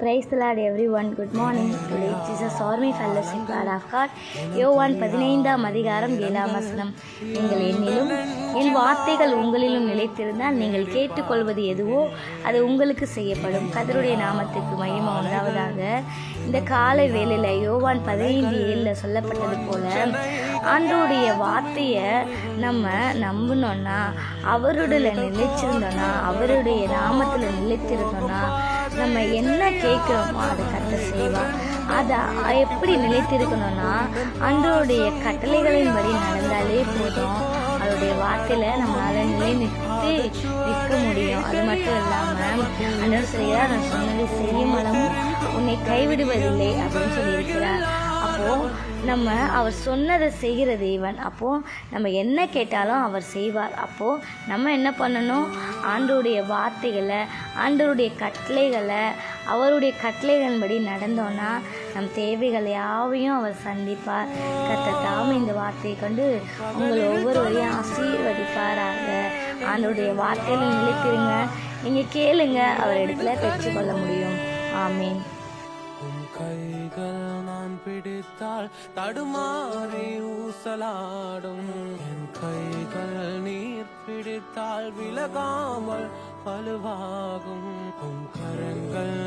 Praise the Lord everyone. Good morning. Today Jesus saw me fellowship God of God. யோவான் 15ஆம் அதிகாரம் 7ஆம் வசனம். நீங்கள் என்னிலும் என் வார்த்தைகள் உங்களிலும் நிலைத்திருந்தால் நீங்கள் கேட்டுக்கொள்வது எதுவோ அது உங்களுக்கு செய்யப்படும். கர்த்தருடைய நாமத்துக்கு மகிமை உண்டாவதாக. இந்த காலை வேளையில யோவான் 15:7 சொல்லப்பட்டது போல ஆண்டவருடைய வார்த்தையை நம்ம நம்பணும்னா, அவருடைய நிலைச்சிருந்தோம்னா, அவருடைய நாமத்தில் நிலைத்திருந்தோம்னா, நம்ம என்ன கேட்குறோமோ அதை கர்த்தர் செய்வார். அதை எப்படி நிலைத்திருக்கணும்னா, ஆண்டவருடைய கட்டளைகளின்படி நடந்தாலே போதும். அவருடைய வார்த்தையில் நம்மளால் நிலைநிறுத்தி நிற்க முடியும். அது மட்டும் இல்லாமல் ஆண்டவர் சொல்கிறார், நான் சொன்னது செய்யும் அளவும் உன்னை கைவிடுவதில்லை அப்படின்னு சொல்லியிருக்கிறார். அப்போது நம்ம அவர் சொன்னதை செய்கிற தேவன். அப்போது நம்ம என்ன கேட்டாலும் அவர் செய்வார். அப்போது நம்ம என்ன பண்ணணும்? ஆண்டவருடைய வார்த்தைகளை, ஆண்டவருடைய கட்டளைகளை, அவருடைய கட்டளைகளின்படி நடந்தோன்னா நம் தேவைகள் யாவையும் அவர் சந்திப்பார். கர்த்தர் தாமே இந்த வார்த்தையை கொண்டு உங்கள் ஒவ்வொருவரையும் ஆசீர்வதிப்பாராக. ஆண்டவருடைய வார்த்தையில் நிலைத்திருங்க. நீங்கள் கேளுங்க, அவர் இடத்துல பெற்றுக்கொள்ள முடியும். ஆமீன். கைகள் நான் பிடித்தால் தடுமாறி ஊசலாடும், என் கைகள் நீர் பிடித்தால் விலகாமல் வலுவாகும். உன் கரங்கள்